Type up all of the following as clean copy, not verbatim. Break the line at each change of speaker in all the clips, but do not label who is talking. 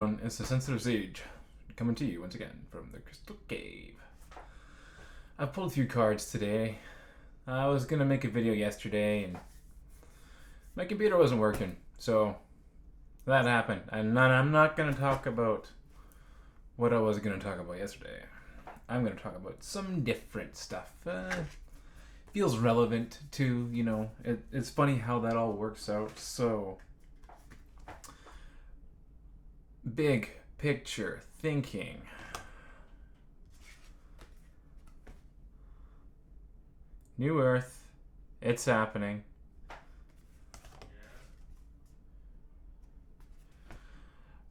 It's the Sensitive Sage, coming to you once again from the Crystal Cave. I've pulled a few cards today. I was gonna make a video yesterday and my computer wasn't working, so that happened. And I'm not gonna talk about what I was gonna talk about yesterday. I'm gonna talk about some different stuff. Feels relevant to, it's funny how that all works out. So, big picture thinking. New Earth, it's happening.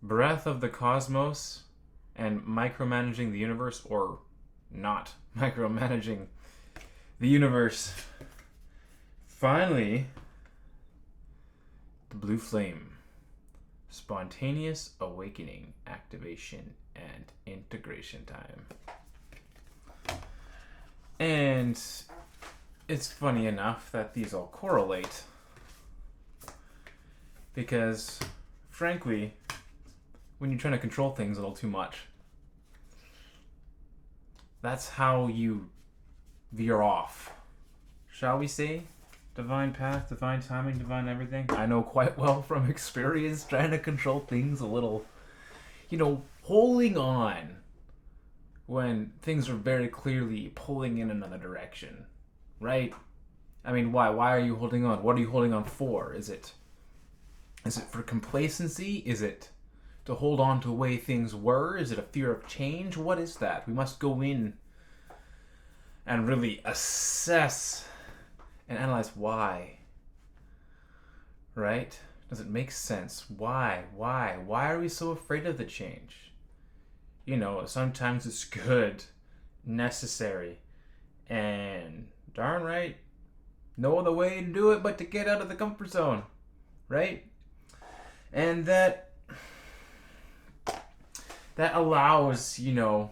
Breath of the cosmos and micromanaging the universe, or not micromanaging the universe. Finally, the blue flame. Spontaneous awakening, activation, and integration time. And it's funny enough that these all correlate. Because, frankly, when you're trying to control things a little too much, that's how you veer off. Shall we say? Divine path, divine timing, divine everything. I know quite well from experience trying to control things a little, holding on when things are very clearly pulling in another direction, right? I mean, why? Why are you holding on? What are you holding on for? Is it for complacency? Is it to hold on to the way things were? Is it a fear of change? What is that? We must go in and really assess and analyze why. Right? Does it make sense? Why? Why are we so afraid of the change? Sometimes it's good, necessary, and darn right, no other way to do it but to get out of the comfort zone. Right? And that allows, you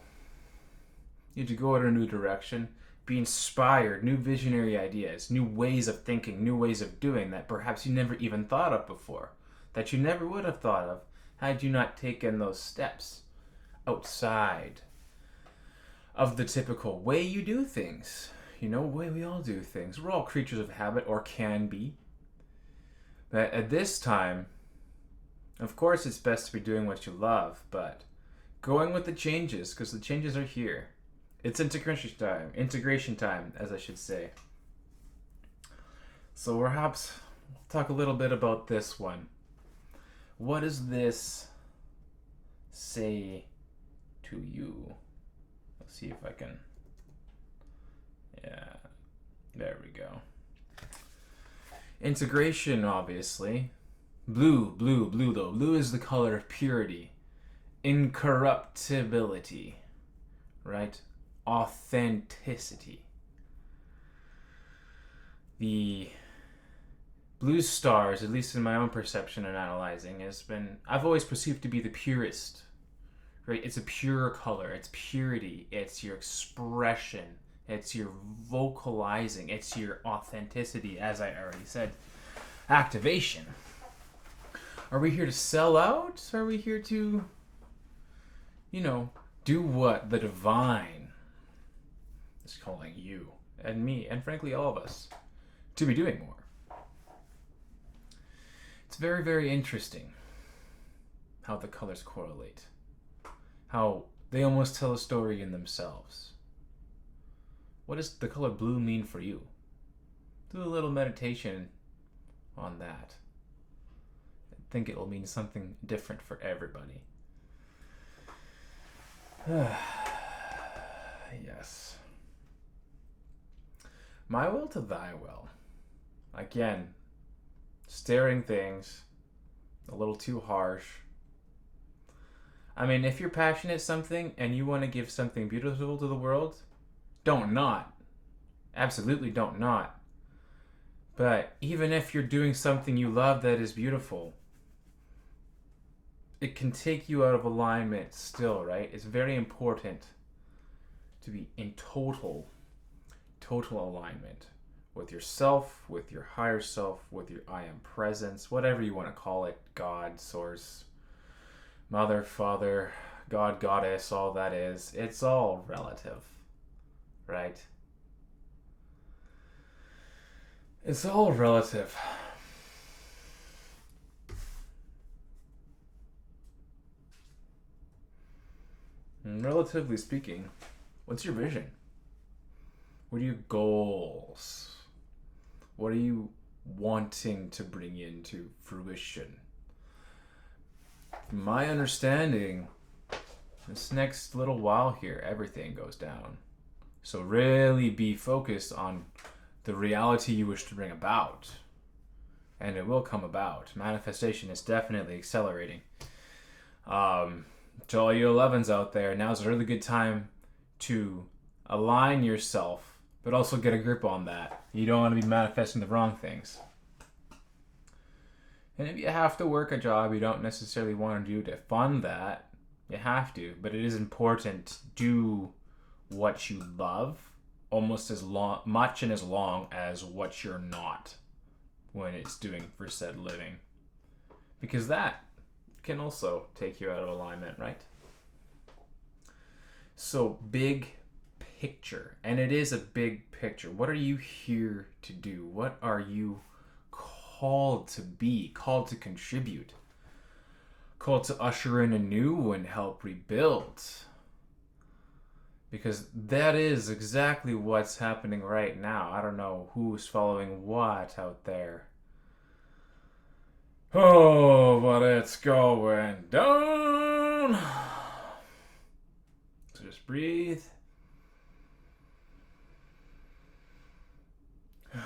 to go in a new direction, be inspired, new visionary ideas, new ways of thinking, new ways of doing that perhaps you never even thought of before, that you never would have thought of had you not taken those steps outside of the typical way you do things. Way we all do things. We're all creatures of habit, or can be. But at this time, of course it's best to be doing what you love, but going with the changes, because the changes are here. It's integration time, as I should say. So perhaps we'll talk a little bit about this one. What does this say to you? Let's see if I can. Yeah, there we go. Integration, obviously. Blue though. Blue is the color of purity, incorruptibility, right? Authenticity. The blue stars, at least in my own perception and analyzing, I've always perceived to be the purest, right? It's a pure color, it's purity, it's your expression, it's your vocalizing, it's your authenticity, as I already said. Activation. Are we here to sell out? Are we here to, do what the divine is calling you and me, and frankly all of us, to be doing more? It's very, very interesting how the colors correlate, how they almost tell a story in themselves. What does the color blue mean for you? Do a little meditation on that. I think it will mean something different for everybody. Yes. My will to thy will. Again, staring things a little too harsh. I mean, if you're passionate about something and you want to give something beautiful to the world, don't not. Absolutely don't not. But even if you're doing something you love that is beautiful, it can take you out of alignment still, right? It's very important to be in total alignment with yourself, with your higher self, with your I am presence, whatever you want to call it, God, source, Mother, father, God, goddess, all that is, it's all relative, right? It's all relative. And relatively speaking, what's your vision? What are your goals? What are you wanting to bring into fruition? From my understanding, this next little while here, everything goes down. So really be focused on the reality you wish to bring about. And it will come about. Manifestation is definitely accelerating. To all you 11s out there, now's a really good time to align yourself, but also get a grip on that. You don't want to be manifesting the wrong things. And if you have to work a job you don't necessarily want to do to fund that, you have to. But it is important to do what you love almost as much and as long as what you're not when it's doing for said living. Because that can also take you out of alignment, right? So big picture, and it is a big picture. What are you here to do? What are you called to be, called to contribute, called to usher in anew and help rebuild? Because that is exactly what's happening right now. I don't know who's following what out there. Oh, but it's going down. So just breathe.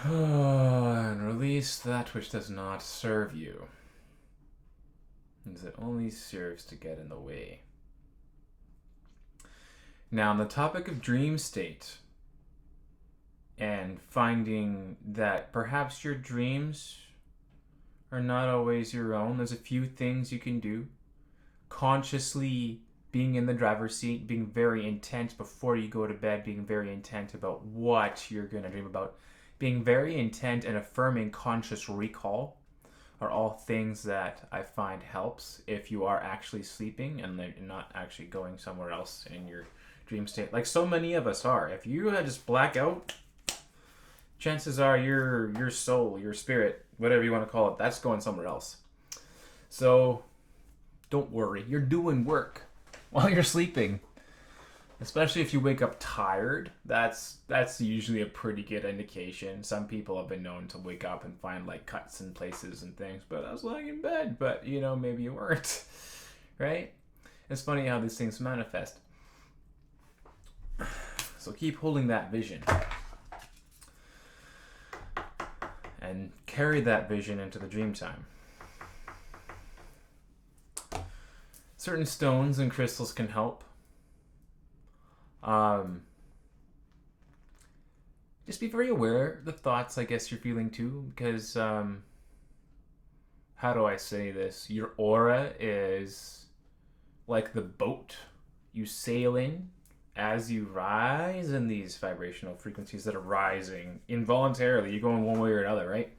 And release that which does not serve you, as it only serves to get in the way. Now, on the topic of dream state and finding that perhaps your dreams are not always your own, there's a few things you can do. Consciously being in the driver's seat, being very intent before you go to bed, being very intent about what you're going to dream about, being very intent and affirming conscious recall are all things that I find helps if you are actually sleeping and not actually going somewhere else in your dream state, like so many of us are. If you just black out, chances are your soul, your spirit, whatever you want to call it, that's going somewhere else. So don't worry, you're doing work while you're sleeping. Especially if you wake up tired, that's usually a pretty good indication. Some people have been known to wake up and find like cuts in places and things, but I was lying in bed, but maybe you weren't, right? It's funny how these things manifest. So keep holding that vision and carry that vision into the dream time. Certain stones and crystals can help. Just be very aware of the thoughts I guess you're feeling too, because how do I say this? Your aura is like the boat you sail in as you rise in these vibrational frequencies that are rising involuntarily. You're going one way or another, right?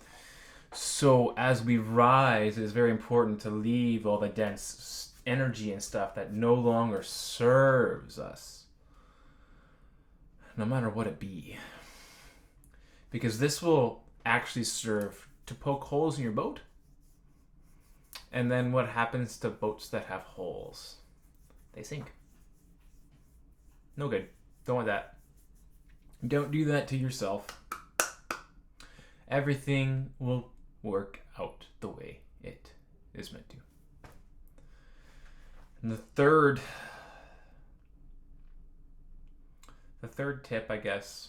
So as we rise, it's very important to leave all the dense energy and stuff that no longer serves us, no matter what it be. Because this will actually serve to poke holes in your boat. And then what happens to boats that have holes? They sink. No good. Don't want that. Don't do that to yourself. Everything will work out the way it is meant to. And the third tip, I guess,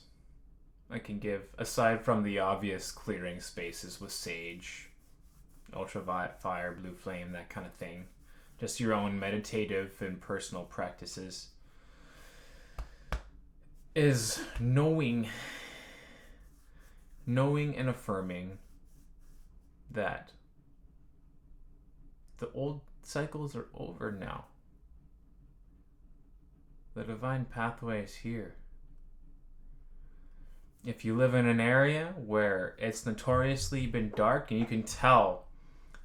I can give, aside from the obvious clearing spaces with sage, ultraviolet fire, blue flame, that kind of thing, just your own meditative and personal practices, is knowing and affirming that the old cycles are over now. The divine pathway is here. If you live in an area where it's notoriously been dark and you can tell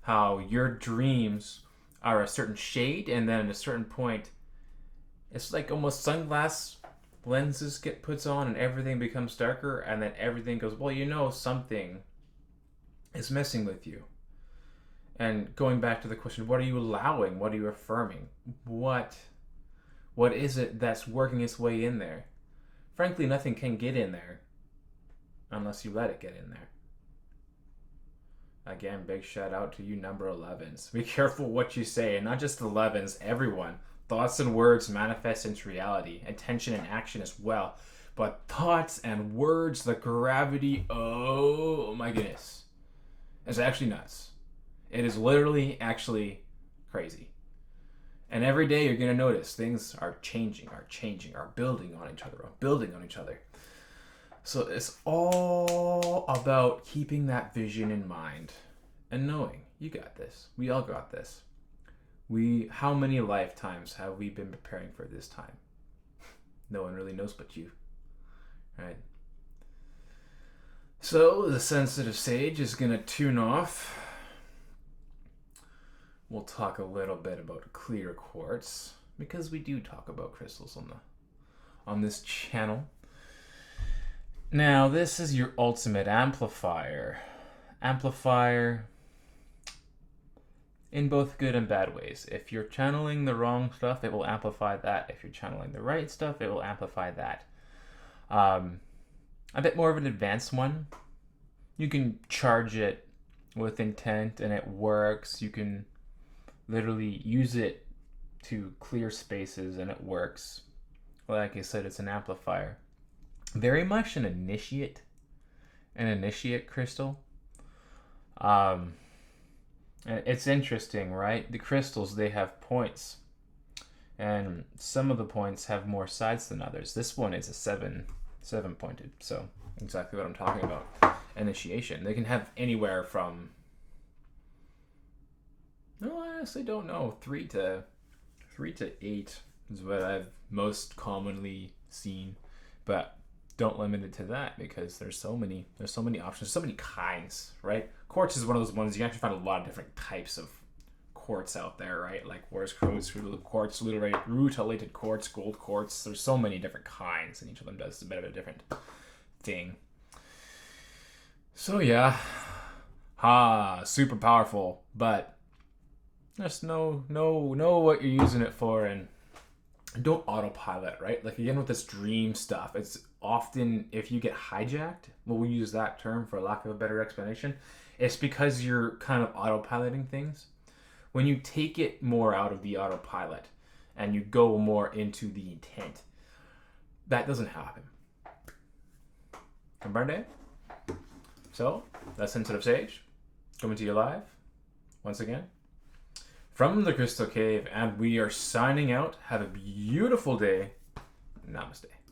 how your dreams are a certain shade, and then at a certain point, it's like almost sunglass lenses get puts on and everything becomes darker, and then everything goes, well, something is messing with you. And going back to the question, what are you allowing? What are you affirming? What is it that's working its way in there? Frankly, nothing can get in there unless you let it get in there. Again, big shout out to you number 11s. Be careful what you say, and not just 11s, everyone. Thoughts and words manifest into reality. Attention and action as well. But thoughts and words, the gravity, oh my goodness. It's actually nuts. It is literally actually crazy. And every day you're going to notice things are changing, are building on each other. So it's all about keeping that vision in mind and knowing you got this. We all got this. How many lifetimes have we been preparing for this time? No one really knows but you, right? So the sensitive sage is going to tune off. We'll talk a little bit about clear quartz, because we do talk about crystals on this channel. Now, this is your ultimate amplifier. Amplifier in both good and bad ways. If you're channeling the wrong stuff, it will amplify that. If you're channeling the right stuff, it will amplify that. A bit more of an advanced one. You can charge it with intent and it works. You can literally use it to clear spaces and it works. Like I said, it's an amplifier. Very much an initiate crystal. It's interesting, right? The crystals, they have points, and some of the points have more sides than others. This one is a seven pointed, so exactly what I'm talking about. Initiation. They can have anywhere from, no, I honestly don't know, 3 to 8 is what I've most commonly seen, but don't limit it to that, because there's so many options, so many kinds, right? Quartz is one of those ones you actually find a lot of different types of quartz out there, right? Like quartz, rutilated quartz, gold quartz. There's so many different kinds, and each of them does a bit of a different thing. So yeah, super powerful, but just know what you're using it for, and don't autopilot, right? Like again with this dream stuff, it's often, if you get hijacked, we'll use that term for lack of a better explanation, it's because you're kind of autopiloting things. When you take it more out of the autopilot and you go more into the intent, that doesn't happen. Comprende? So, that's Sensitive Sage, coming to you live, once again, from the Crystal Cave, and we are signing out. Have a beautiful day. Namaste.